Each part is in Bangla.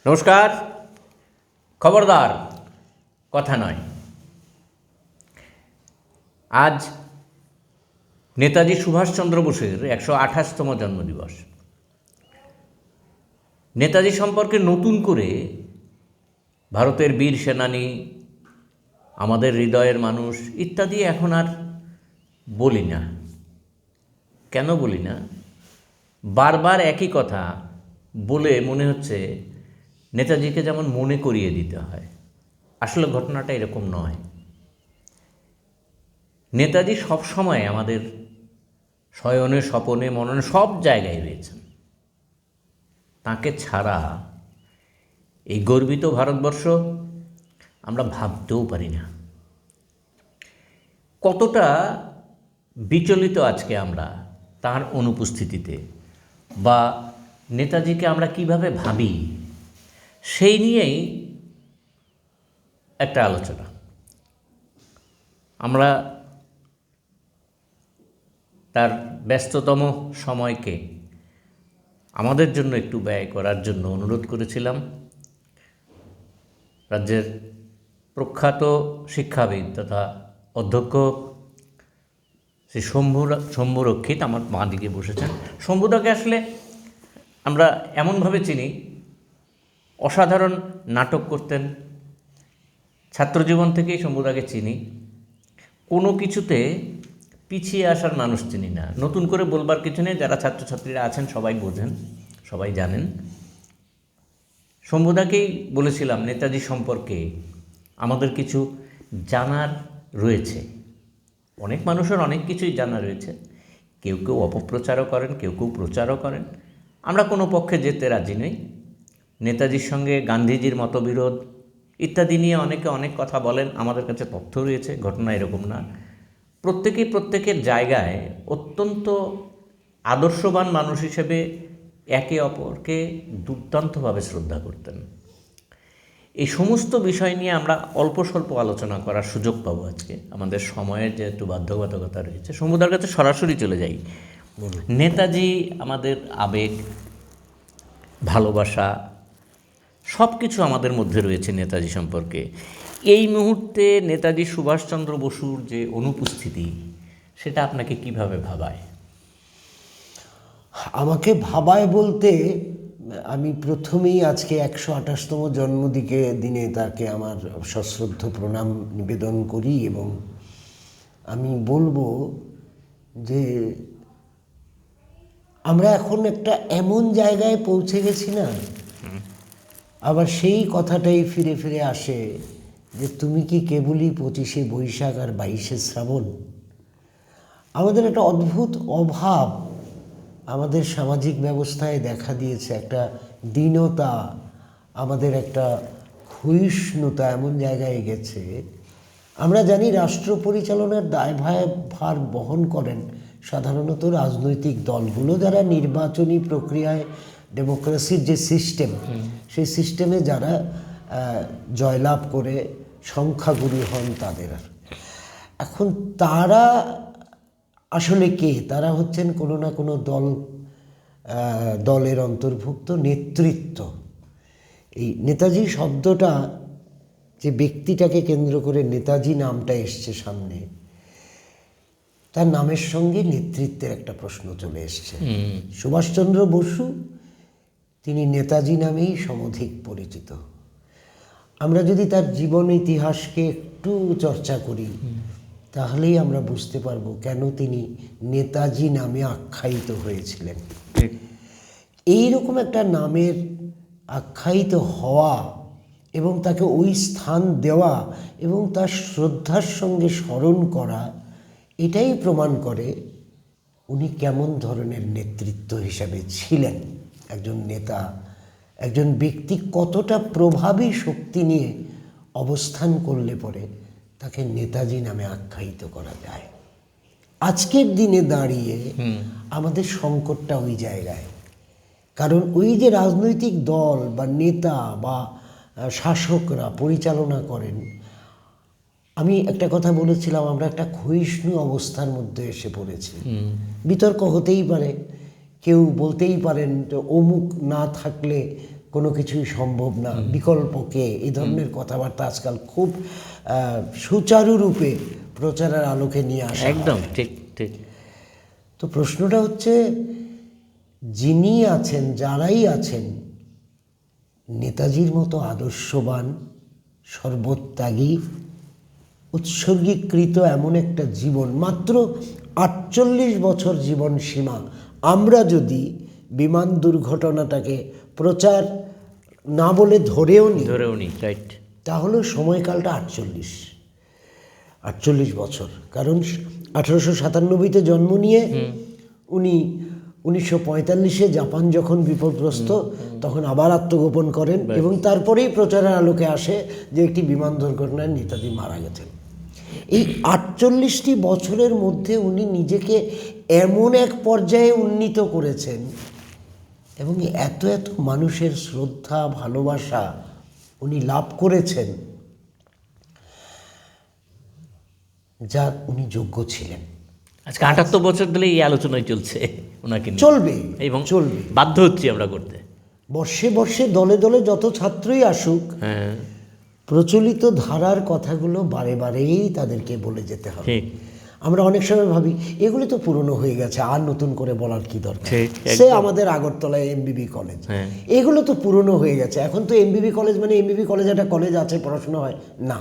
নমস্কার। খবরদার কথা নয়। আজ নেতাজি সুভাষচন্দ্র বোসের 128তম জন্মদিবস। নেতাজি সম্পর্কে নতুন করে ভারতের বীর সেনানী, আমাদের হৃদয়ের মানুষ ইত্যাদি এখন আর বলি না। কেন বলি না? বারবার একই কথা বলে মনে হচ্ছে নেতাজিকে যেমন মনে করিয়ে দিতে হয়। আসলে ঘটনাটা এরকম নয়। নেতাজি সবসময় আমাদের শয়নে, স্বপনে, মননে সব জায়গায় রয়েছেন। তাকে ছাড়া এই গর্বিত ভারতবর্ষ আমরা ভাবতেও পারি না। কতটা বিচলিত আজকে আমরা তার অনুপস্থিতিতে, বা নেতাজিকে আমরা কিভাবে ভাবি, সেই নিয়েই একটা আলোচনা। আমরা তার ব্যস্ততম সময়কে আমাদের জন্য একটু ব্যয় করার জন্য অনুরোধ করেছিলাম রাজ্যের প্রখ্যাত শিক্ষাবিদ তথা অধ্যক্ষ শ্রী শম্ভুরক্ষিত আমার বাঁ দিকে বসেছেন। শম্ভুদাকে আসলে আমরা এমনভাবে চিনি, অসাধারণ নাটক করতেন। ছাত্রজীবন থেকেই শম্ভুদাকে চিনি। কোনো কিছুতে পিছিয়ে আসার মানুষ চিনি না। নতুন করে বলবার কিছু নেই, যারা ছাত্রছাত্রীরা আছেন সবাই বোঝেন, সবাই জানেন। শম্ভুদাকেই বলেছিলাম নেতাজি সম্পর্কে আমাদের কিছু জানার রয়েছে। অনেক মানুষের অনেক কিছুই জানা রয়েছে। কেউ কেউ অপপ্রচারও করেন, কেউ কেউ প্রচারও করেন। আমরা কোনো পক্ষে যেতে রাজি নই। নেতাজির সঙ্গে গান্ধীজির মতবিরোধ ইত্যাদি নিয়ে অনেকে অনেক কথা বলেন। আমাদের কাছে তথ্য রয়েছে, ঘটনা এরকম না। প্রত্যেকেই প্রত্যেকের জায়গায় অত্যন্ত আদর্শবান মানুষ হিসেবে একে অপরকে দুর্দান্তভাবে শ্রদ্ধা করতেন। এই সমস্ত বিষয় নিয়ে আমরা অল্প স্বল্প আলোচনা করার সুযোগ পাবো আজকে। আমাদের সময়ের যেহেতু বাধ্যবাধকতা রয়েছে, শম্ভুদার কাছে সরাসরি চলে যাই। নেতাজি আমাদের আবেগ, ভালোবাসা সব কিছু আমাদের মধ্যে রয়েছে নেতাজি সম্পর্কে। এই মুহূর্তে নেতাজি সুভাষচন্দ্র বসুর যে অনুপস্থিতি, সেটা আপনাকে কিভাবে ভাবায়? আমাকে ভাবায় বলতে, আমি প্রথমেই আজকে 128তম দিনে তাকে আমার সশ্রদ্ধ প্রণাম নিবেদন করি, এবং আমি বলবো যে আমরা এখন একটা এমন জায়গায় পৌঁছে গেছি না, আবার সেই কথাটাই ফিরে ফিরে আসে যে তুমি কি কেবলই 25শে বৈশাখ আর 22শে শ্রাবণ। আমাদের একটা অদ্ভুত অভাব আমাদের সামাজিক ব্যবস্থায় দেখা দিয়েছে, একটা দীনতা, আমাদের একটা ক্ষয়িষ্ণুতা এমন জায়গায় গেছে। আমরা জানি রাষ্ট্র পরিচালনার দায়ভার বহন করেন সাধারণত রাজনৈতিক দলগুলো, যারা নির্বাচনী প্রক্রিয়ায় ডেমোক্রেসির যে সিস্টেম, সেই সিস্টেমে যারা জয়লাভ করে সংখ্যাগুরু হন তাদের। এখন তারা আসলে কে? তারা হচ্ছেন কোনো না কোনো দলের অন্তর্ভুক্ত নেতৃত্ব। এই নেতাজি শব্দটা, যে ব্যক্তিটাকে কেন্দ্র করে নেতাজি নামটা এসছে সামনে, তার নামের সঙ্গে নেতৃত্বের একটা প্রশ্ন চলে এসছে। সুভাষচন্দ্র বসু, তিনি নেতাজি নামেই সমধিক পরিচিত। আমরা যদি তার জীবন ইতিহাসকে একটু চর্চা করি, তাহলেই আমরা বুঝতে পারবো কেন তিনি নেতাজি নামে আখ্যায়িত হয়েছিলেন। এইরকম একটা নামের আখ্যায়িত হওয়া এবং তাকে ওই স্থান দেওয়া এবং তার শ্রদ্ধার সঙ্গে স্মরণ করা, এটাই প্রমাণ করে উনি কেমন ধরনের নেতৃত্ব হিসাবে ছিলেন। একজন নেতা, একজন ব্যক্তি কতটা প্রভাবী শক্তি নিয়ে অবস্থান করলে পরে তাকে নেতাজি নামে আখ্যায়িত করা যায়। আজকের দিনে দাঁড়িয়ে আমাদের সংকটটা ওই জায়গায়। কারণ ওই যে রাজনৈতিক দল বা নেতা বা শাসকরা পরিচালনা করেন, আমি একটা কথা বলেছিলাম, আমরা একটা ক্ষয়িষ্ণু অবস্থার মধ্যে এসে পড়েছি। বিতর্ক হতেই পারে, কেউ বলতেই পারেন যে অমুক না থাকলে কোনো কিছুই সম্ভব না, বিকল্পকে, এই ধরনের কথাবার্তা আজকাল খুব সুচারুরূপে প্রচারের আলোকে নিয়ে আসে। একদম ঠিক ঠিক। তো প্রশ্নটা হচ্ছে, যিনি আছেন, যারাই আছেন, নেতাজির মতো আদর্শবান, সর্বত্যাগী, উৎসর্গীকৃত এমন একটা জীবন, মাত্র 48 বছর জীবন সীমা, আমরা যদি বিমান দুর্ঘটনাটাকে প্রচার না বলে ধরেও নিই, রাইট, তাহলে সময়কালটা 48 বছর। কারণ 1897-তে জন্ম নিয়ে উনি 1945-এ জাপান যখন বিপদগ্রস্ত, তখন আবার আত্মগোপন করেন এবং তারপরেই প্রচারের আলোকে আসে যে একটি বিমান দুর্ঘটনায় নেতাজি মারা গেছেন। এই 48টি বছরের মধ্যে উনি নিজেকে এমন এক পর্যায়ে উন্নীত করেছেন এবং এত এত মানুষের শ্রদ্ধা, ভালোবাসা উনি লাভ করেছেন, যা উনি যোগ্য ছিলেন। আজকে 78 বছর ধরে এই আলোচনায় চলছে ওনাকে নিয়ে। চলবে এবং চলবে, বাধ্য হচ্ছি আমরা করতে। বর্ষে বর্ষে দলে দলে যত ছাত্রই আসুক, হ্যাঁ প্রচলিত ধারার কথাগুলো বারে বারেই তাদেরকে বলে যেতে হবে। ঠিক। আমরা অনেক সময় ভাবি এগুলি তো পুরনো হয়ে গেছে, আর নতুন করে বলার কি দরকার। ঠিক, সে একদম। আমাদের আগরতলায় এমবিবি কলেজ, হ্যাঁ। এগুলো তো পুরনো হয়ে গেছে। এখন তো এমবিবি কলেজ মানে এমবিবি কলেজ একটা কলেজ আছে, পড়াশোনা হয় না।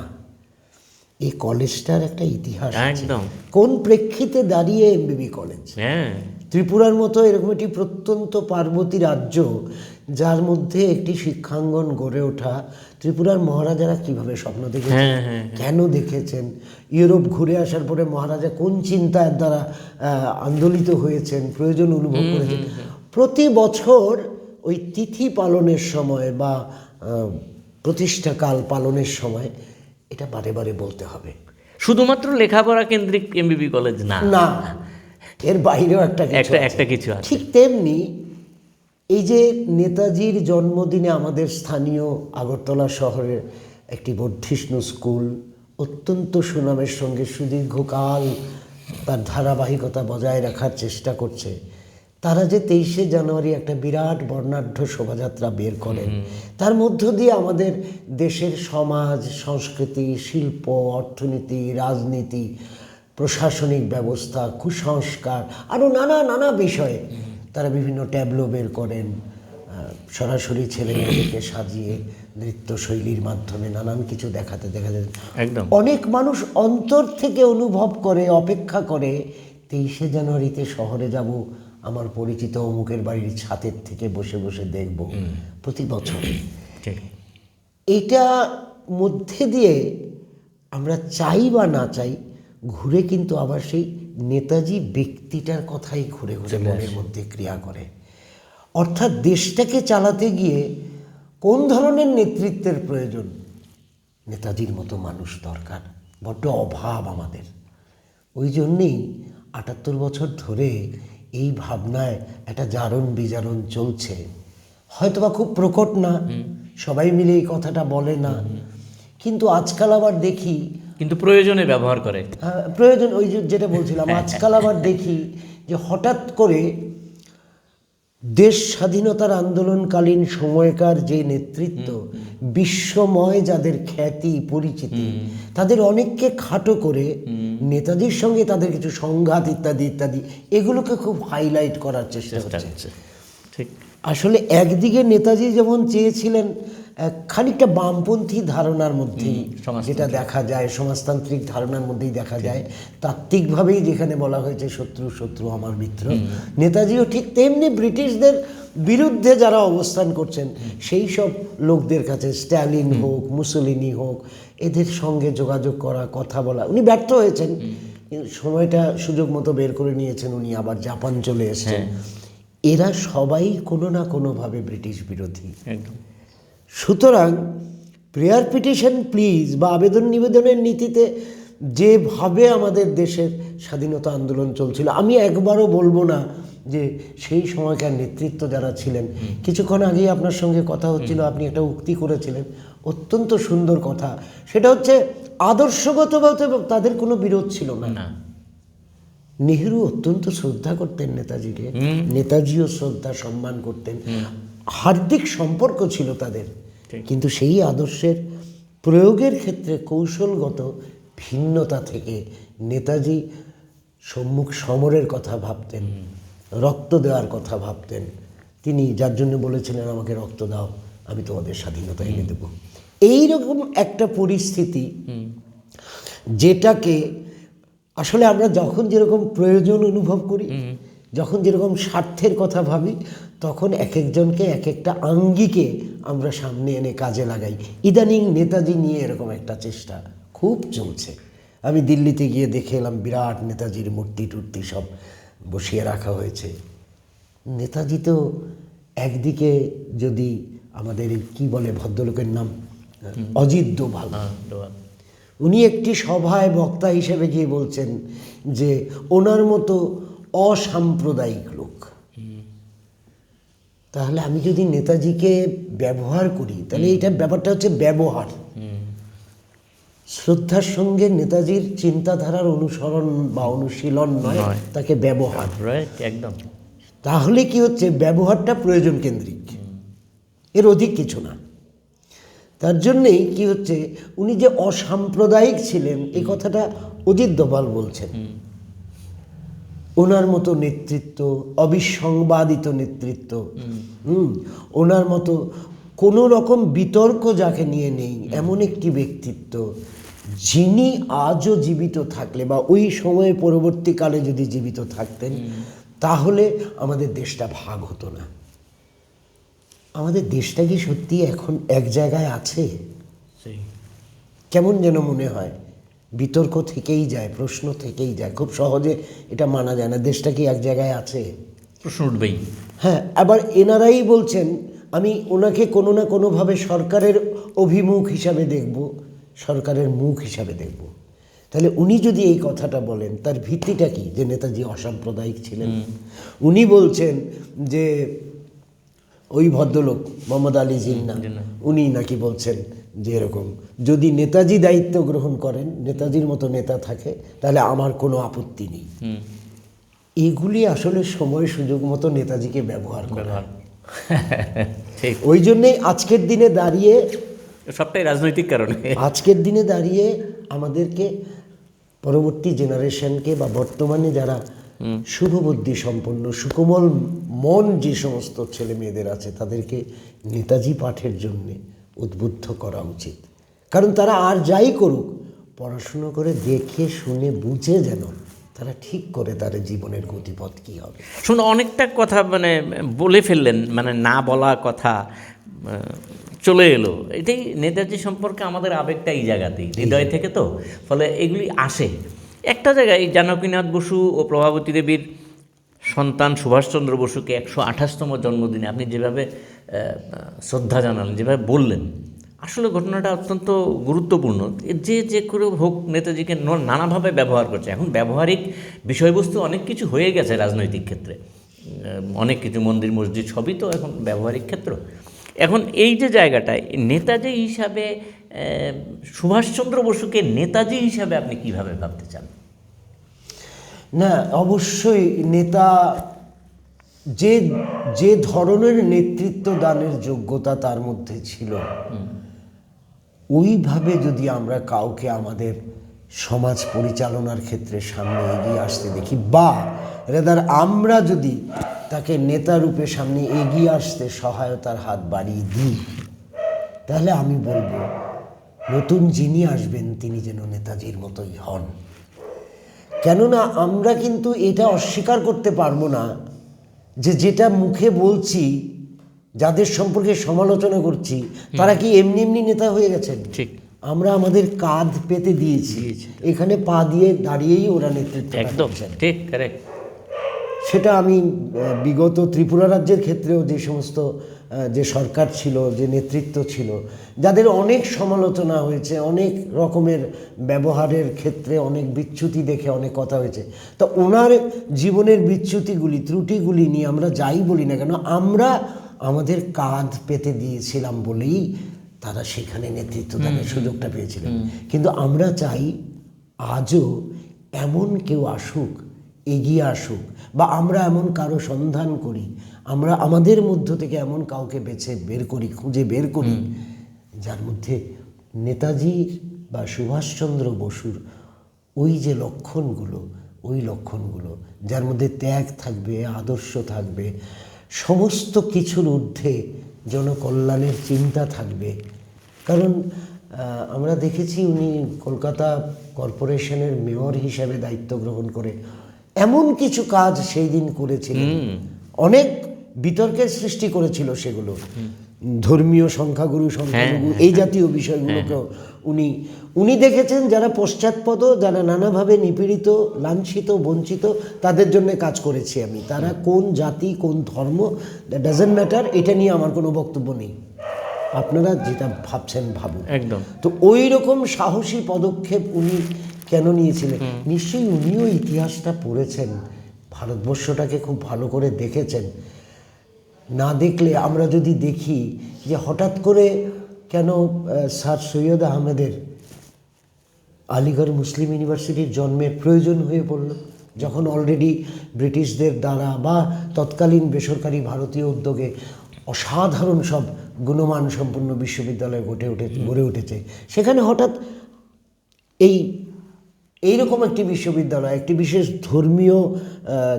এই কলেজটার একটা ইতিহাস আছে। একদম। কোন প্রেক্ষিতে দাঁড়িয়ে এমবিবি কলেজ? হ্যাঁ ত্রিপুরার মতো এরকম একটি প্রত্যন্ত পার্বতী রাজ্য, যার মধ্যে একটি শিক্ষাঙ্গন গড়ে ওঠা, ত্রিপুরার মহারাজারা কিভাবে স্বপ্ন দেখেছেন, হ্যাঁ, হ্যাঁ, কেন দেখেছেন, ইউরোপ ঘুরে আসার পরে মহারাজা কোন চিন্তার দ্বারা আন্দোলিত হয়েছেন, প্রয়োজন অনুভব করেছেন, প্রতি বছর ওই তিথি পালনের সময় বা প্রতিষ্ঠাকাল পালনের সময় এটা বারে বারে বলতে হবে। শুধুমাত্র লেখাপড়া কেন্দ্রিক এমবিবি কলেজ না, না, এর বাইরেও একটা কিছু আছে। ঠিক তেমনি এই যে নেতাজির জন্মদিনে আমাদের স্থানীয় আগরতলা শহরের একটি বর্ধিষ্ণু স্কুল অত্যন্ত সুনামের সঙ্গে সুদীর্ঘকাল তার ধারাবাহিকতা বজায় রাখার চেষ্টা করছে। তারা যে 23শে জানুয়ারি একটা বিরাট বর্ণাঢ্য শোভাযাত্রা বের করেন, তার মধ্য দিয়ে আমাদের দেশের সমাজ, সংস্কৃতি, শিল্প, অর্থনীতি, রাজনীতি, প্রশাসনিক ব্যবস্থা, কুসংস্কার, আরও নানা বিষয়ে তারা বিভিন্ন ট্যাবলো বের করেন, সরাসরি ছেলেমেয়েদেরকে সাজিয়ে নৃত্যশৈলীর মাধ্যমে নানান কিছু দেখাতে একদম। অনেক মানুষ অন্তর থেকে অনুভব করে, অপেক্ষা করে 23শে জানুয়ারিতে শহরে যাব, আমার পরিচিত অমুকের বাড়ির ছাদের থেকে বসে বসে দেখব প্রতি বছর। এইটা মধ্যে দিয়ে আমরা চাই বা না চাই ঘুরে কিন্তু আবার সেই নেতাজি ব্যক্তিটার কথাই ঘুরে ঘুরে মনের মধ্যে ক্রিয়া করে। অর্থাৎ দেশটাকে চালাতে গিয়ে কোন ধরনের নেতৃত্বের প্রয়োজন? নেতাজির মতো মানুষ দরকার, বড্ড অভাব আমাদের। ওই জন্যেই 78 বছর ধরে এই ভাবনায় একটা জারণ বিজারণ চলছে। হয়তোবা খুব প্রকট না, সবাই মিলে এই কথাটা বলে না, কিন্তু আজকাল আবার দেখি, কিন্তু প্রয়োজনে ব্যবহার করে। প্রয়োজন, ওই যেটা বলছিলাম, আজকাল আবার দেখি যে হঠাৎ করে দেশ স্বাধীনতার আন্দোলনকালীন সময়কার যে নেতৃত্ব, বিশ্বময় যাদের খ্যাতি পরিচিতি, তাদের অনেককে খাটো করে নেতাজির সঙ্গে তাদের কিছু সংঘাত ইত্যাদি ইত্যাদি এগুলোকে খুব হাইলাইট করার চেষ্টা হচ্ছে। ঠিক। আসলে একদিকে নেতাজি যেমন চেয়েছিলেন খানিকটা বামপন্থী ধারণার মধ্যেই, যেটা দেখা যায় সমাজতান্ত্রিক ধারণার মধ্যেই দেখা যায়, তাত্ত্বিকভাবেই যেখানে বলা হয়েছে শত্রু শত্রু আমার মিত্র, নেতাজিও ঠিক তেমনি ব্রিটিশদের বিরুদ্ধে যারা অবস্থান করছেন সেই সব লোকদের কাছে, স্ট্যালিন হোক, মুসোলিনি হোক, এদের সঙ্গে যোগাযোগ করা, কথা বলা, উনি ব্যর্থ হয়েছেন। সময়টা সুযোগ মতো বের করে নিয়েছেন, উনি আবার জাপান চলে এসেছেন। এরা সবাই কোনো না কোনোভাবে ব্রিটিশ বিরোধী। সুতরাং প্রেয়ার পিটিশন প্লিজ বা আবেদন নিবেদনের নীতিতে যেভাবে আমাদের দেশের স্বাধীনতা আন্দোলন চলছিল, আমি একবারও বলবো না যে সেই সময়কার নেতৃত্ব যারা ছিলেন, কিছুক্ষণ আগেই আপনার সঙ্গে কথা হচ্ছিল, আপনি একটা উক্তি করেছিলেন, অত্যন্ত সুন্দর কথা, সেটা হচ্ছে আদর্শগতভাবে তাদের কোনো বিরোধ ছিল না। নেহেরু অত্যন্ত শ্রদ্ধা করতেন নেতাজিকে, নেতাজিও শ্রদ্ধা সম্মান করতেন। হার্দিক সম্পর্ক ছিল তাদের, ঠিক। কিন্তু সেই আদর্শের প্রয়োগের ক্ষেত্রে কৌশলগত ভিন্নতা থেকে নেতাজি সম্মুখ সমরের কথা ভাবতেন, রক্ত দেওয়ার কথা ভাবতেন। তিনি যার জন্য বলেছিলেন আমাকে রক্ত দাও, আমি তোমাদের স্বাধীনতা এনে দেব। এইরকম একটা পরিস্থিতি, যেটাকে আসলে আমরা যখন যেরকম প্রয়োজন অনুভব করি, যখন যেরকম স্বার্থের কথা ভাবি, তখন এক একজনকে এক একটা আঙ্গিকে আমরা সামনে এনে কাজে লাগাই। ইদানিং নেতাজি নিয়ে এরকম একটা চেষ্টা খুব চলছে। আমি দিল্লিতে গিয়ে দেখে এলাম বিরাট নেতাজির মূর্তি টুর্তি সব বসিয়ে রাখা হয়েছে। নেতাজি তো একদিকে, যদি আমাদের এই কী বলে ভদ্রলোকের নাম, অজিত দোভাল, উনি একটি সভায় বক্তা হিসেবে গিয়ে বলছেন যে ওনার মতো অসাম্প্রদায়িক লোক। তাহলে আমি যদি নেতাজিকে ব্যবহার করি, তাহলে এইটা ব্যাপারটা হচ্ছে ব্যবহার। শ্রদ্ধার সঙ্গে নেতাজির চিন্তাধারার অনুসরণ বা অনুশীলন নয়, তাকে ব্যবহার। একদম। তাহলে কি হচ্ছে, ব্যবহারটা প্রয়োজন কেন্দ্রিক, এর অধিক কিছু না। তার জন্যেই কি হচ্ছে, উনি যে অসাম্প্রদায়িক ছিলেন এই কথাটা অজিত দোভাল বলছেন। ওনার মতো নেতৃত্ব, অবিসংবাদিত নেতৃত্ব, ওনার মতো কোনো রকম বিতর্ক যাকে নিয়ে নেই, এমন একটি ব্যক্তিত্ব, যিনি আজও জীবিত থাকলে বা ওই সময়ে পরবর্তীকালে যদি জীবিত থাকতেন, তাহলে আমাদের দেশটা ভাগ হতো না। আমাদের দেশটা কি সত্যি এখন এক জায়গায় আছে? কেমন যেন মনে হয়, বিতর্ক থেকেই যায়, প্রশ্ন থেকেই যায়, খুব সহজে এটা মানা যায় না। দেশটা কি এক জায়গায় আছে? প্রশ্ন উঠবেই। হ্যাঁ, আবার এনারাই বলছেন আমি ওনাকে কোনো না কোনোভাবে সরকারের অভিমুখ হিসাবে দেখব, সরকারের মুখ হিসাবে দেখব। তাহলে উনি যদি এই কথাটা বলেন, তার ভিত্তিটা কি? যে নেতাজি অসাম্প্রদায়িক ছিলেন। উনি বলছেন যে ওই ভদ্রলোক মোহাম্মদ আলী জিন্নাহ, উনি নাকি বলছেন যে এরকম, যদি নেতাজি দায়িত্ব গ্রহণ করেন, নেতাজির মতো নেতা থাকে, তাহলে আমার কোনো আপত্তি নেই। এগুলি আসলে সময় সুযোগ মতো নেতাজিকে ব্যবহার করা। ওই জন্যেই আজকের দিনে দাঁড়িয়ে, সবটাই রাজনৈতিক কারণে, আজকের দিনে দাঁড়িয়ে আমাদেরকে পরবর্তী জেনারেশনকে বা বর্তমানে যারা শুভবুদ্ধি সম্পন্ন, সুকোমল মন যে সমস্ত ছেলে মেয়েদের আছে, তাদেরকে নেতাজি পাঠের জন্যে উদ্বুদ্ধ করা উচিত। কারণ তারা আর যাই করুক, পড়াশুনো করে দেখে শুনে বুঝে যেন তারা ঠিক করে তার জীবনের গতিপথ কী হবে। শুনে অনেকটা কথা বলে ফেললেন, না বলা কথা চলে এলো। এটাই নেতাজি সম্পর্কে আমাদের আবেগটা এই জায়গাতেই, হৃদয় থেকে, তো ফলে এগুলি আসে একটা জায়গায়। জানকীনাথ বসু ও প্রভাবতী দেবীর সন্তান সুভাষচন্দ্র বসুকে 128তম জন্মদিনে আপনি যেভাবে শ্রদ্ধা জানালেন, যেভাবে বললেন, আসলে ঘটনাটা অত্যন্ত গুরুত্বপূর্ণ। যে করে হোক নেতাজিকে নানাভাবে ব্যবহার করছে। এখন ব্যবহারিক বিষয়বস্তু অনেক কিছু হয়ে গেছে রাজনৈতিক ক্ষেত্রে, অনেক কিছু, মন্দির মসজিদ সবই তো এখন ব্যবহারিক ক্ষেত্র। এখন এই যে জায়গাটায় নেতাজি হিসাবে, সুভাষচন্দ্র বসুকে নেতাজি হিসাবে আপনি কিভাবে ভাবতে চান? না, অবশ্যই নেতা যে ধরনের নেতৃত্ব দানের যোগ্যতা তার মধ্যে ছিল, ওইভাবে যদি আমরা কাউকে আমাদের সমাজ পরিচালনার ক্ষেত্রে সামনে এগিয়ে আসতে দেখি, বা রেদার আমরা যদি তাকে নেতা রূপে সামনে এগিয়ে আসতে সহায়তার হাত বাড়িয়ে দিই, তাহলে আমি বলবো নতুন যিনি আসবেন তিনি যেন নেতাজির মতোই হন। কেননা আমরা কিন্তু এটা অস্বীকার করতে পারবো না যে যেটা মুখে বলছি, যাদের সম্পর্কে সমালোচনা করছি, তারা কি এমনি এমনি নেতা হয়ে গেছেন? ঠিক। আমরা আমাদের কাঁধ পেতে দিয়েছি, এখানে পা দিয়ে দাঁড়িয়েই ওরা নেতৃত্ব। একদম ঠিক, কারেক্ট। সেটা আমি বিগত ত্রিপুরা রাজ্যের ক্ষেত্রেও যে সমস্ত যে সরকার ছিল, যে নেতৃত্ব ছিল, যাদের অনেক সমালোচনা হয়েছে, অনেক রকমের ব্যবহারের ক্ষেত্রে অনেক বিচ্যুতি দেখে অনেক কথা হয়েছে, তো ওনার জীবনের বিচ্যুতিগুলি, ত্রুটিগুলি নিয়ে আমরা যাই বলি না কেন, আমরা আমাদের কাঁধ পেতে দিয়েছিলাম বলেই তারা সেখানে নেতৃত্ব দানের সুযোগটা পেয়েছিলেন। কিন্তু আমরা চাই আজও এমন কেউ আসুক, এগিয়ে আসুক, বা আমরা এমন কারো সন্ধান করি, আমরা আমাদের মধ্য থেকে এমন কাউকে বের করি, খুঁজে বের করি, যার মধ্যে নেতাজির বা সুভাষচন্দ্র বসুর ওই যে লক্ষণগুলো, যার মধ্যে ত্যাগ থাকবে, আদর্শ থাকবে, সমস্ত কিছুর ঊর্ধ্বে জনকল্যাণের চিন্তা থাকবে। কারণ আমরা দেখেছি উনি কলকাতা কর্পোরেশনের মেয়র হিসেবে দায়িত্ব গ্রহণ করে এমন কিছু কাজ সেই দিন করেছিলেন, অনেক বিতর্কের সৃষ্টি করেছিল সেগুলো, ধর্মীয় সংখ্যাগুরু এই জাতীয় বিষয়গুলোকেও উনি দেখেছেন যারা পশ্চাৎপদ, যারা নানাভাবে নিপীড়িত, লাঞ্ছিত, বঞ্চিত, তাদের জন্য কাজ করেছি আমি। তারা কোন জাতি, কোন ধর্ম, দ্যাট ডাজন্ট ম্যাটার, এটা নিয়ে আমার কোনো বক্তব্য নেই, আপনারা যেটা ভাবছেন ভাবুন। একদম। তো ওই রকম সাহসী পদক্ষেপ উনি কেন নিয়েছিলেন? নিশ্চয়ই উনিও ইতিহাসটা পড়েছেন, ভারতবর্ষটাকে খুব ভালো করে দেখেছেন। না দেখলে আমরা যদি দেখি যে হঠাৎ করে কেন স্যার সৈয়দ আহমেদের আলিগড় মুসলিম ইউনিভার্সিটির জন্মের প্রয়োজন হয়ে পড়ল, যখন অলরেডি ব্রিটিশদের দ্বারা বা তৎকালীন বেসরকারি ভারতীয় উদ্যোগে অসাধারণ সব গুণমান সম্পন্ন বিশ্ববিদ্যালয় গড়ে উঠেছে। সেখানে হঠাৎ এইরকম একটি বিশ্ববিদ্যালয়, একটি বিশেষ ধর্মীয়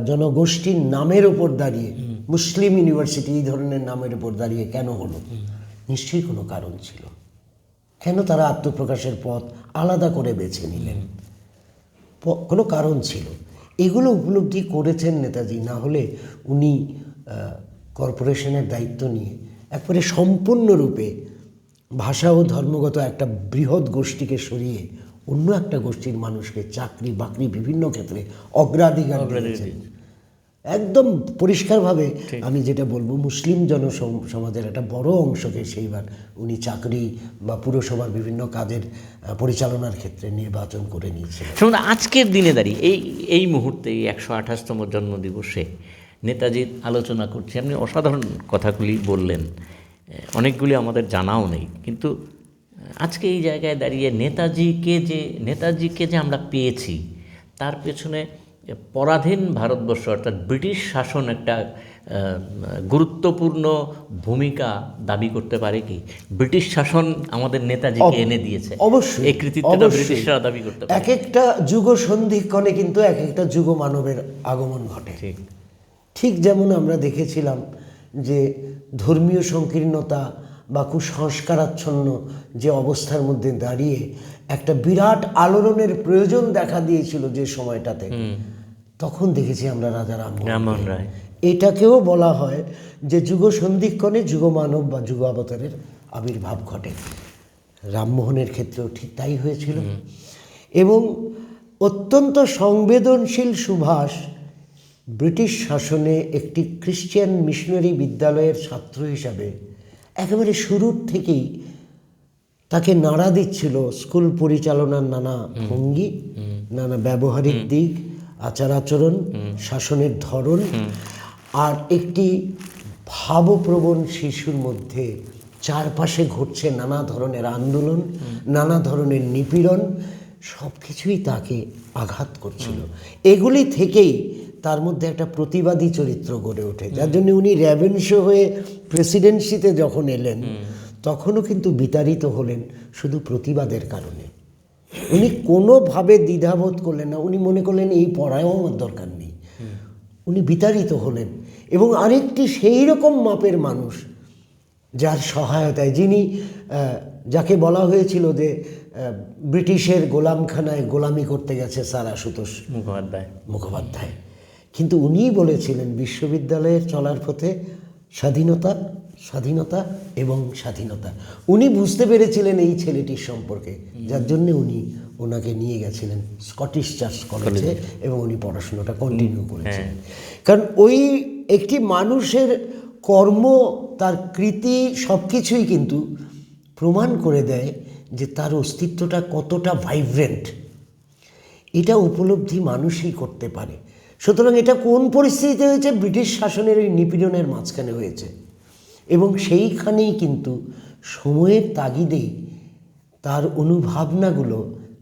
জনগোষ্ঠীর নামের ওপর দাঁড়িয়ে, মুসলিম ইউনিভার্সিটি এই ধরনের নামের ওপর দাঁড়িয়ে কেন হলো? নিশ্চয়ই কোনো কারণ ছিল। কেন তারা আত্মপ্রকাশের পথ আলাদা করে বেছে নিলেন? কোনো কারণ ছিল। এগুলো উপলব্ধি করেছেন নেতাজি, না হলে উনি কর্পোরেশনের দায়িত্ব নিয়ে একবারে সম্পূর্ণরূপে ভাষা ও ধর্মগত একটা বৃহৎ গোষ্ঠীকে সরিয়ে অন্য একটা গোষ্ঠীর মানুষকে চাকরি বাকরি বিভিন্ন ক্ষেত্রে অগ্রাধিকার দিয়েছেন। একদম পরিষ্কারভাবে আমি যেটা বলবো, মুসলিম সমাজের একটা বড় অংশকে সেইবার উনি চাকরি বা পুরসভার বিভিন্ন কাজের পরিচালনার ক্ষেত্রে নির্বাচন করে নিয়েছিলেন। শুনুন, আজকের দিনে দাঁড়িয়ে এই মুহূর্তে এই 128তম জন্মদিবসে নেতাজির আলোচনা করছি, আপনি অসাধারণ কথাগুলি বললেন, অনেকগুলি আমাদের জানাও নেই, কিন্তু আজকে এই জায়গায় দাঁড়িয়ে নেতাজিকে যে আমরা পেয়েছি, তার পেছনে পরাধীন ভারতবর্ষ অর্থাৎ ব্রিটিশ শাসন একটা গুরুত্বপূর্ণ ভূমিকা দাবি করতে পারে কি? ব্রিটিশ শাসন আমাদের নেতাজিকে এনে দিয়েছে, অবশ্যই এই কৃতিত্বটা ব্রিটিশরা দাবি করতে পারে। এক একটা যুগ সন্ধিক্ষণে কিন্তু এক একটা যুগ মানবের আগমন ঘটে। ঠিক যেমন আমরা দেখেছিলাম যে ধর্মীয় সংকীর্ণতা বা কুসংস্কারাচ্ছন্ন যে অবস্থার মধ্যে দাঁড়িয়ে একটা বিরাট আলোড়নের প্রয়োজন দেখা দিয়েছিল যে সময়টাতে, তখন দেখেছি আমরা রাজা রামমোহন রায়। এটাকেও বলা হয় যে যুগ সন্ধিক্ষণে যুগ মানব বা যুগ অবতারের আবির্ভাব ঘটে। রামমোহনের ক্ষেত্রেও ঠিক তাই হয়েছিল। এবং অত্যন্ত সংবেদনশীল সুভাষ ব্রিটিশ শাসনে একটি খ্রিস্টান মিশনারি বিদ্যালয়ের ছাত্র হিসাবে একেবারে শুরুর থেকেই তাকে নাড়া দিচ্ছিল স্কুল পরিচালনার নানা ভঙ্গি, নানা ব্যবহারিক দিক, আচার আচরণ, শাসনের ধরন, আর একটি ভাবপ্রবণ শিশুর মধ্যে চারপাশে ঘটছে নানা ধরনের আন্দোলন, নানা ধরনের নিপীড়ন, সব কিছুই তাকে আঘাত করছিল। এগুলি থেকেই তার মধ্যে একটা প্রতিবাদী চরিত্র গড়ে ওঠে, যার জন্য উনি র্যাভেনশো হয়ে প্রেসিডেন্সিতে যখন এলেন তখনও কিন্তু বিতাড়িত হলেন শুধু প্রতিবাদের কারণে। উনি কোনোভাবে দ্বিধাবোধ করলেন না, উনি মনে করলেন এই পড়ায়ও আমার দরকার নেই, উনি বিতাড়িত হলেন। এবং আরেকটি সেই রকম মাপের মানুষ যার সহায়তায়, যাকে বলা হয়েছিল যে ব্রিটিশের গোলামখানায় গোলামি করতে গেছে স্যার আশুতোষ মুখোপাধ্যায়, কিন্তু উনিই বলেছিলেন বিশ্ববিদ্যালয়ের চলার পথে স্বাধীনতা, স্বাধীনতা এবং স্বাধীনতা। উনি বুঝতে পেরেছিলেন এই ছেলেটির সম্পর্কে, যার জন্যে উনি ওনাকে নিয়ে গেছিলেন স্কটিশ চার্চ কলেজে এবং উনি পড়াশোনাটা কন্টিনিউ করেছিলেন। কারণ ওই একটি মানুষের কর্ম, তার কৃতি সব কিছুই কিন্তু প্রমাণ করে দেয় যে তার অস্তিত্বটা কতটা ভাইব্রেন্ট, এটা উপলব্ধি মানুষই করতে পারে। সুতরাং এটা কোন পরিস্থিতিতে হয়েছে? ব্রিটিশ শাসনের ওই নিপীড়নের মাঝখানে হয়েছে, এবং সেইখানেই কিন্তু সময়ের তাগিদেই তার অনুভাবনাগুলো,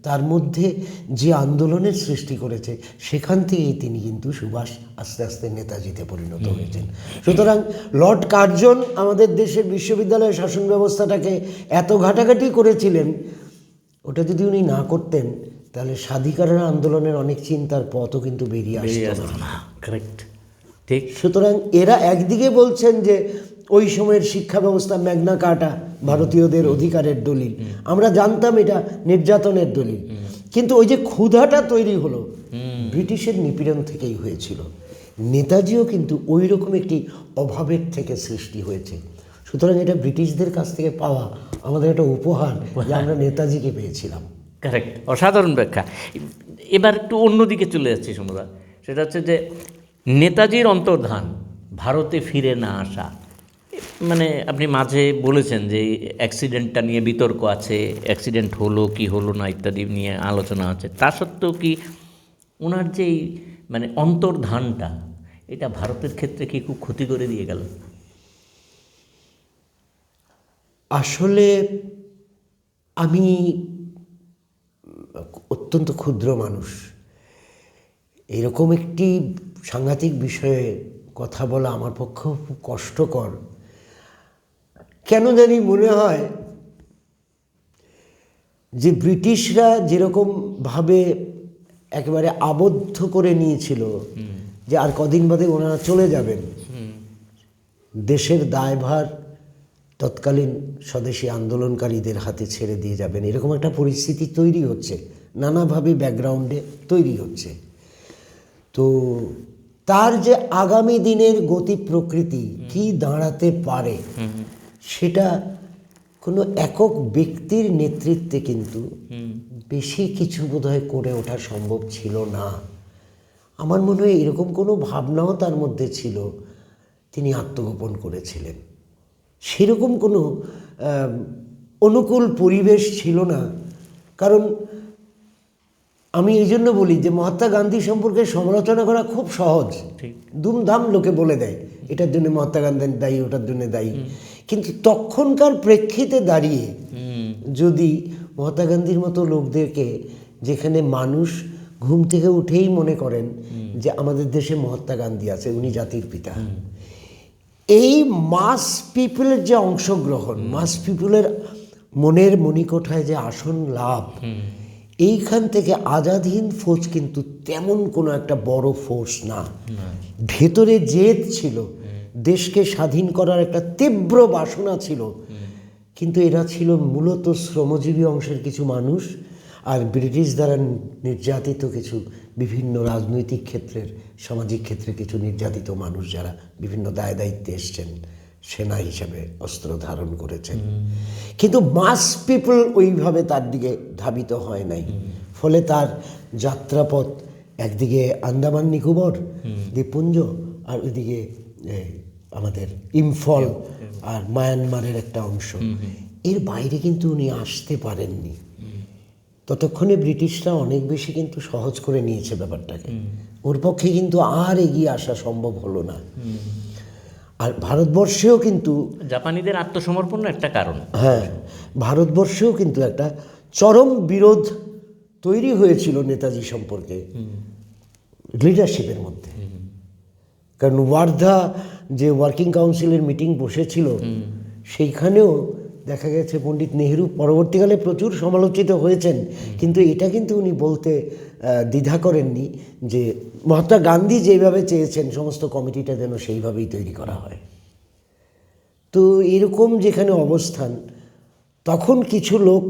তার মধ্যে যে আন্দোলনের সৃষ্টি করেছে, সেখান থেকেই তিনি কিন্তু সুভাষ আস্তে আস্তে নেতাজিতে পরিণত হয়েছেন। সুতরাং লর্ড কার্জন আমাদের দেশের বিশ্ববিদ্যালয় শাসন ব্যবস্থাটাকে এত ঘাটাঘাটি করেছিলেন, ওটা যদি উনি না করতেন তাহলে স্বাধিকার আন্দোলনের অনেক চিন্তার পথও কিন্তু বেরিয়ে আসতো না। কারেক্ট, ঠিক। সুতরাং এরা একদিকে বলছেন যে ওই সময়ের শিক্ষা ব্যবস্থা ম্যাগনা কার্টা, ভারতীয়দের অধিকারের দলিল, আমরা জানতাম এটা নির্যাতনের দলিল, কিন্তু ওই যে ক্ষুধাটা তৈরি হলো ব্রিটিশের নিপীড়ন থেকেই হয়েছিল। নেতাজিও কিন্তু ওই রকম একটি অভাবের থেকে সৃষ্টি হয়েছে। সুতরাং এটা ব্রিটিশদের কাছ থেকে পাওয়া আমাদের একটা উপহার যে আমরা নেতাজিকে পেয়েছিলাম। কারেক্ট, অসাধারণ ব্যাখ্যা। এবার একটু অন্যদিকে চলে যাচ্ছি সমুদা, সেটা হচ্ছে যে নেতাজির অন্তর্ধান, ভারতে ফিরে না আসা, মানে আপনি মাঝে বলেছেন যে অ্যাক্সিডেন্টটা নিয়ে বিতর্ক আছে, অ্যাক্সিডেন্ট হলো কি হলো না ইত্যাদি নিয়ে আলোচনা আছে, তা সত্ত্বেও কি ওনার যে মানে অন্তর্ধানটা, এটা ভারতের ক্ষেত্রে কি খুব ক্ষতি করে দিয়ে গেল? আসলে আমি অত্যন্ত ক্ষুদ্র মানুষ, এরকম একটি সাংঘাতিক বিষয়ে কথা বলা আমার পক্ষেও খুব কষ্টকর। কেন জানি মনে হয় যে ব্রিটিশরা যেরকমভাবে একেবারে আবদ্ধ করে নিয়েছিল যে আর কদিন বাদে ওনারা চলে যাবেন, দেশের দায়ভার তৎকালীন স্বদেশী আন্দোলনকারীদের হাতে ছেড়ে দিয়ে যাবেন, এরকম একটা পরিস্থিতি তৈরি হচ্ছে, নানাভাবে ব্যাকগ্রাউন্ডে তৈরি হচ্ছে। তো তার যে আগামী দিনের গতি প্রকৃতি কি দাঁড়াতে পারে, সেটা কোনো একক ব্যক্তির নেতৃত্বে কিন্তু বেশি কিছু বোধহয় করে ওঠা সম্ভব ছিল না। আমার মনে হয় এরকম কোনো ভাবনাও তার মধ্যে ছিল, তিনি আত্মগোপন করেছিলেন। সেরকম কোনো অনুকূল পরিবেশ ছিল না। কারণ আমি এই জন্য বলি যে মহাত্মা গান্ধী সম্পর্কে সমালোচনা করা খুব সহজ, দুমধাম লোকে বলে দেয় এটার জন্য মহাত্মা গান্ধী দায়ী, ওটার জন্য দায়ী। কিন্তু তখনকার প্রেক্ষিতে দাঁড়িয়ে যদি মহাত্মা গান্ধীর মতো লোকদেরকে, যেখানে মানুষ ঘুম থেকে উঠেই মনে করেন যে আমাদের দেশে মহাত্মা গান্ধী আছে, উনি জাতির পিতা, এই মাস পিপলের যে অংশগ্রহণ, মাস পিপলের মনের মণিকোঠায় যে আসন লাভ, এইখান থেকে আজাদ হিন্দ ফৌজ কিন্তু তেমন কোনো একটা বড় ফোর্স না। ভেতরে জেদ ছিল, দেশকে স্বাধীন করার একটা তীব্র বাসনা ছিল, কিন্তু এরা ছিল মূলত শ্রমজীবী অংশের কিছু মানুষ আর ব্রিটিশ দ্বারা নির্যাতিত কিছু বিভিন্ন রাজনৈতিক ক্ষেত্রের, সামাজিক ক্ষেত্রে কিছু নির্যাতিত মানুষ, যারা বিভিন্ন দায় দায়িত্বে এসছেন, সেনা হিসাবে অস্ত্র ধারণ করেছেন। কিন্তু মাস পিপল ওইভাবে তার দিকে ধাবিত হয় নাই। ফলে তার যাত্রাপথ একদিকে আন্দামান নিকোবর দ্বীপপুঞ্জ, আর ওইদিকে আমাদের ইম্ফল আর মায়ানমারের একটা অংশ, এর বাইরে কিন্তু উনি আসতে পারেননি। ততক্ষণে ব্রিটিশরা অনেক বেশি কিন্তু সহজ করে নিয়েছে ব্যাপারটাকে, ওর পক্ষে কিন্তু আর এগিয়ে আসা সম্ভব হলো না। আর ভারতবর্ষেও কিন্তু জাপানিদের আত্মসমর্পণ একটা কারণ। হ্যাঁ, ভারতবর্ষেও কিন্তু একটা চরম বিরোধ তৈরি হয়েছিল নেতাজি সম্পর্কে লিডারশিপের মধ্যে। কারণ ওয়ার্ধা যে ওয়ার্কিং কাউন্সিলের মিটিং বসেছিল, সেইখানেও দেখা গেছে পণ্ডিত নেহেরু পরবর্তীকালে প্রচুর সমালোচিত হয়েছেন, কিন্তু এটা কিন্তু উনি বলতে দ্বিধা করেননি যে মহাত্মা গান্ধী যেভাবে চেয়েছেন সমস্ত কমিটিটা যেন সেইভাবেই তৈরি করা হয়। তো এরকম যেখানে অবস্থান, তখন কিছু লোক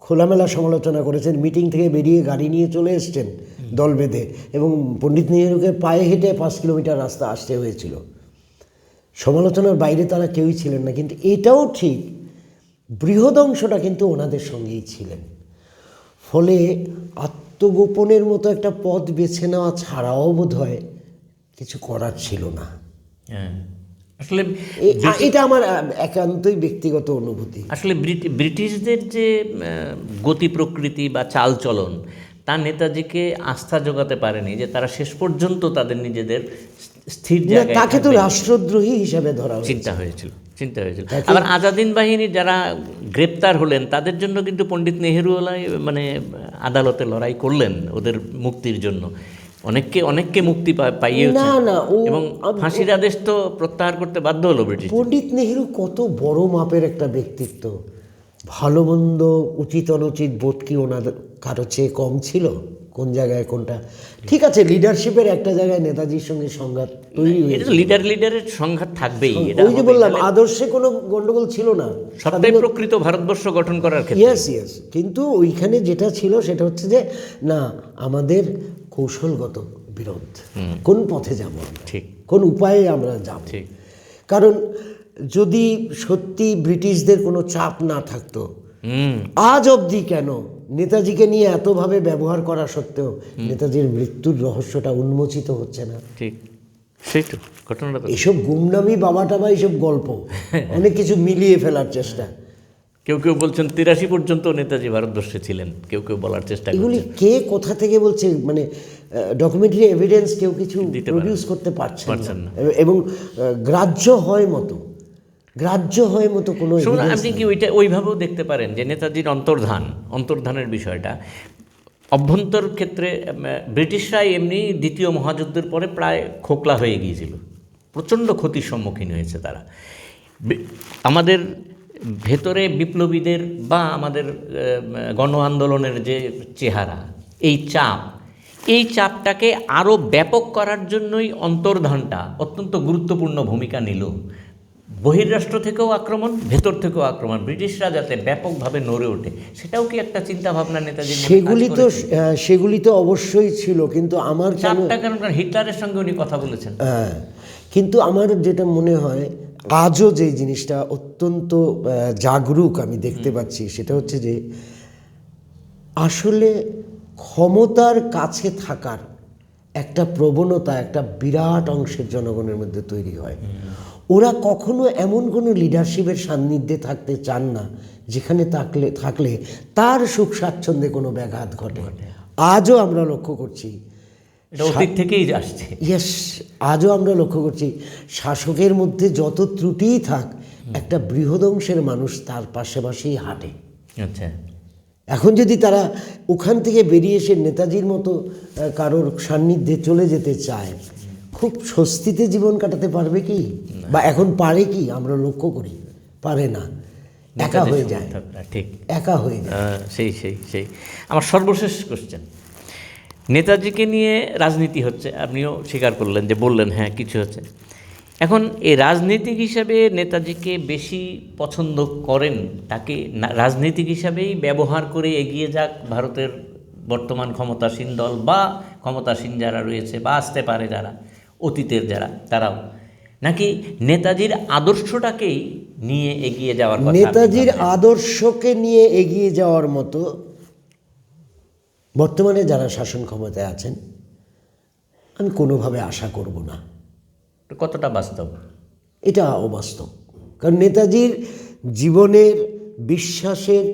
খোলামেলা সমালোচনা করেছেন, মিটিং থেকে বেরিয়ে গাড়ি নিয়ে চলে এসছেন দল বেঁধে, এবং পণ্ডিত নেহেরুকে পায়ে হেঁটে 5 কিলোমিটার রাস্তা আসতে হয়েছিল। সমালোচনার বাইরে তারা কেউই ছিলেন না। কিন্তু এটাও ঠিক, বৃহৎ অংশটা কিন্তু ওনাদের সঙ্গেই ছিলেন। ফলে আত্মগোপনের মতো একটা পথ বেছে নেওয়া ছাড়াও বোধহয় কিছু করার ছিল না। আসলে এটা আমার একান্তই ব্যক্তিগত অনুভূতি। আসলে ব্রিটিশদের যে গতি প্রকৃতি বা চালচলন, তা নেতাজিকে আস্থা জোগাতে পারেনি যে তারা শেষ পর্যন্ত তাদের নিজেদের স্থির জায়গায়, তাকে তো রাষ্ট্রদ্রোহী হিসাবে ধরা চিন্তা হয়েছিল। চিন্তা হয়েছিল। আবার আজাদিন বাহিনীর যারা গ্রেপ্তার হলেন তাদের জন্য কিন্তু পণ্ডিত নেহেরুওয়ালাই মানে আদালতে লড়াই করলেন ওদের মুক্তির জন্য। অনেককে মুক্তি পাইয়েছেন না এবং ফাঁসির আদেশ তো প্রত্যাহার করতে বাধ্য হলো ব্রিটিশ। পণ্ডিত নেহেরু কত বড় মাপের একটা ব্যক্তিত্ব, ভালো মন্দ উচিত অনুচিত বোধ কি ওনাদের কারো চেয়ে কম ছিল? কোন জায়গায় কোনটা ঠিক আছে, লিডারশিপের একটা জায়গায় নেতাজির সঙ্গে সংঘাত তৈরি হয়েছে, লিডারের সংঘাত থাকবেই, এটা ওই যে বললাম আদর্শে কোনো গন্ডগোল ছিল না, সবটাই প্রকৃত ভারতবর্ষ গঠন করার ক্ষেত্রে। ইয়েস কিন্তু ওইখানে যেটা ছিল সেটা হচ্ছে যে না, আমাদের কৌশলগত বিরোধ, কোন পথে যাব আমরা, ঠিক কোন উপায়ে আমরা যাব। ঠিক। কারণ যদি সত্যি ব্রিটিশদের কোনো চাপ না থাকতো, আজ অবধি কেন নেতাজিকে নিয়ে এতভাবে ব্যবহার করা সত্ত্বেও নেতাজির মৃত্যুর রহস্যটা উন্মোচিত হচ্ছে না? ঠিক, সেই তো ঘটনাটা। এসব গুমনামি বাবা টাবা এইসব গল্প অনেক কিছু মিলিয়ে ফেলার চেষ্টা। কেউ বলছেন 83 পর্যন্ত নেতাজি ভারতবর্ষে ছিলেন, কেউ বলার চেষ্টা এগুলি করছেন। কে কোথা থেকে বলছে, মানে ডকুমেন্টারি এভিডেন্স কেউ কিছু প্রডিউস করতে পারছেন না, এবং গ্রাহ্য হয় মতো কোনো আপনি কি ওইভাবেও দেখতে পারেন যে নেতাজির অন্তর্ধানের বিষয়টা অভ্যন্তর ক্ষেত্রে ব্রিটিশরা এমনি দ্বিতীয় মহাযুদ্ধের পরে প্রায় খোকলা হয়ে গিয়েছিল, প্রচণ্ড ক্ষতির সম্মুখীন হয়েছে তারা। আমাদের ভেতরে বিপ্লবীদের বা আমাদের গণ আন্দোলনের যে চেহারা, এই চাপটাকে আরও ব্যাপক করার জন্যই অন্তর্ধানটা অত্যন্ত গুরুত্বপূর্ণ ভূমিকা নিল। বহির্রাষ্ট্র থেকেও আক্রমণ, ভেতর থেকেও আক্রমণ, ব্রিটিশরা যাতে ব্যাপকভাবে নড়ে ওঠে, সেটাও কি একটা চিন্তা ভাবনা নেতাজির মধ্যে কাজ করেছে? সেগুলি তো অবশ্যই ছিল, কিন্তু আমার চাপটা কারণ হিটলারের সঙ্গে উনি কথা বলেছেন। কিন্তু আমার যেটা মনে হয় আজও যে জিনিসটা অত্যন্ত জাগরুক আমি দেখতে পাচ্ছি, সেটা হচ্ছে যে আসলে ক্ষমতার কাছে থাকার একটা প্রবণতা একটা বিরাট অংশের জনগণের মধ্যে তৈরি হয়। ওরা কখনো এমন কোনো লিডারশিপের সান্নিধ্যে থাকতে চান না যেখানে থাকলে তার সুখ স্বাচ্ছন্দ্যে কোনো ব্যাঘাত ঘটে। আজও আমরা লক্ষ্য করছি, অতীত থেকেই আসছে। আজও আমরা লক্ষ্য করছি শাসকের মধ্যে যত ত্রুটিই থাক, একটা বৃহৎ অংশের মানুষ তার পাশাপাশি হাঁটে। আচ্ছা, এখন যদি তারা ওখান থেকে বেরিয়ে এসে নেতাজির মতো কারোর সান্নিধ্যে চলে যেতে চায়, খুব স্বস্তিতে জীবন কাটাতে পারবে কি? বা এখন পারে কি? আমরা লক্ষ্য করি পারে না, একা হয়ে যায়। ঠিক, একা হয়ে যায়। সেই আমার সর্বশেষ কোশ্চেন, নেতাজিকে নিয়ে রাজনীতি হচ্ছে, আপনিও স্বীকার করলেন যে বললেন হ্যাঁ কিছু হচ্ছে। এখন এই রাজনীতিক হিসাবে নেতাজিকে বেশি পছন্দ করেন, তাকে রাজনীতিক হিসাবেই ব্যবহার করে এগিয়ে যাক ভারতের বর্তমান ক্ষমতাসীন দল বা ক্ষমতাসীন যারা রয়েছে বা আসতে পারে যারা অতীতের যারা, তারাও, নাকি নেতাজির আদর্শটাকেই নিয়ে এগিয়ে যাওয়ার কথা? নেতাজির আদর্শকে নিয়ে এগিয়ে যাওয়ার মতো বর্তমানে যারা শাসন ক্ষমতায় আছেন আমি কোনোভাবে আশা করব না। কতটা বাস্তব? এটা অবাস্তব। কারণ নেতাজির জীবনের, বিশ্বাসের,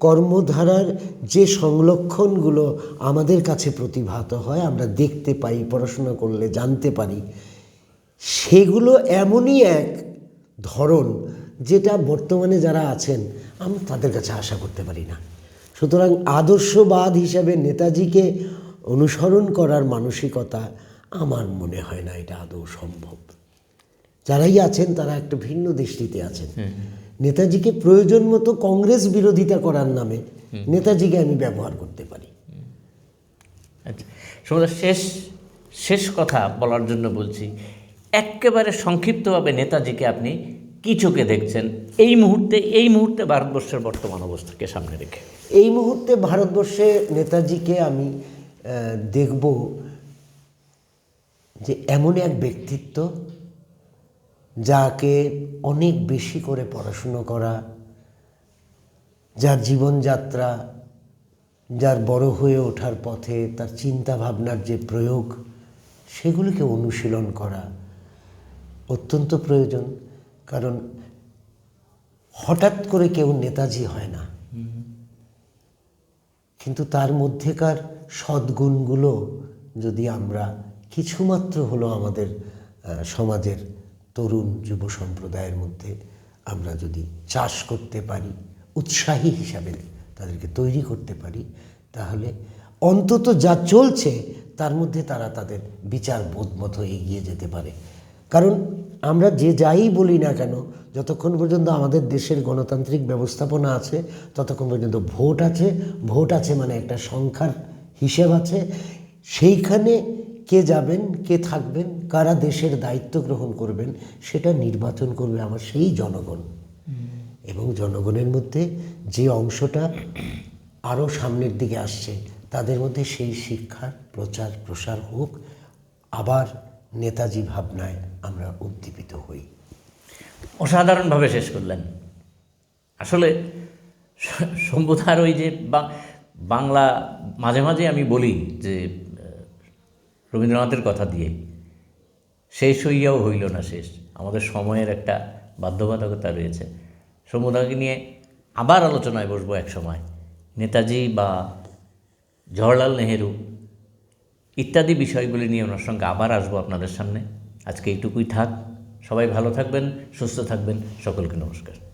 কর্মধারার যে সংলক্ষণগুলো আমাদের কাছে প্রতিভাত হয়, আমরা দেখতে পাই, পড়াশোনা করলে জানতে পারি, সেগুলো এমনই এক ধরন যেটা বর্তমানে যারা আছেন আমরা তাদের কাছে আশা করতে পারি না। সুতরাং আদর্শবাদ হিসাবে নেতাজিকে অনুসরণ করার মানসিকতা আমার মনে হয় না এটা আদৌ সম্ভব। যারাই আছেন তারা একটা ভিন্ন দৃষ্টিতে আছেন। নেতাজিকে প্রয়োজন মতো কংগ্রেস বিরোধিতা করার নামে নেতাজিকে আমি ব্যবহার করতে পারি। আচ্ছা, শেষ কথা বলার জন্য বলছি, একেবারে সংক্ষিপ্তভাবে নেতাজিকে আপনি কি চোখে দেখছেন এই মুহূর্তে ভারতবর্ষের বর্তমান অবস্থাকে সামনে রেখে? এই মুহূর্তে ভারতবর্ষে নেতাজিকে আমি দেখব যে এমন এক ব্যক্তিত্ব যাকে অনেক বেশি করে পড়াশুনো করা, যার জীবনযাত্রা, যার বড় হয়ে ওঠার পথে তার চিন্তা ভাবনার যে প্রয়োগ, সেগুলিকে অনুশীলন করা অত্যন্ত প্রয়োজন। কারণ হঠাৎ করে কেউ নেতাজি হয় না, কিন্তু তার মধ্যেকার সদ্গুণগুলো যদি আমরা কিছুমাত্র হলো আমাদের সমাজের তরুণ যুব সম্প্রদায়ের মধ্যে আমরা যদি চাষ করতে পারি, উৎসাহী হিসাবে তাদেরকে তৈরি করতে পারি, তাহলে অন্তত যা চলছে তার মধ্যে তারা তাদের বিচার বোধ মতো এগিয়ে যেতে পারে। কারণ আমরা যে যাই বলি না কেন, যতক্ষণ পর্যন্ত আমাদের দেশের গণতান্ত্রিক ব্যবস্থাপনা আছে ততক্ষণ পর্যন্ত ভোট আছে। ভোট আছে মানে একটা সংখ্যার হিসেব আছে। সেইখানে কে যাবেন, কে থাকবেন, কারা দেশের দায়িত্ব গ্রহণ করবেন, সেটা নির্বাচন করবে আমার সেই জনগণ। এবং জনগণের মধ্যে যে অংশটা আরও সামনের দিকে আসছে তাদের মধ্যে সেই শিক্ষার প্রচার প্রসার হোক, আবার নেতাজি ভাবনায় আমরা উদ্দীপিত হই। অসাধারণভাবে শেষ করলেন। আসলে শম্ভুদার ওই যে বাংলা, মাঝে মাঝে আমি বলি যে রবীন্দ্রনাথের কথা দিয়ে শেষ হইয়াও হইল না শেষ, আমাদের সময়ের একটা বাধ্যবাধকতা রয়েছে। শম্ভুদাকে নিয়ে আবার আলোচনায় বসবো এক সময়, নেতাজি বা জওহরলাল নেহেরু ইত্যাদি বিষয়গুলি নিয়ে ওনার সঙ্গে আবার আসবো আপনাদের সামনে। আজকে এইটুকুই থাক। সবাই ভালো থাকবেন, সুস্থ থাকবেন। সকলকে নমস্কার।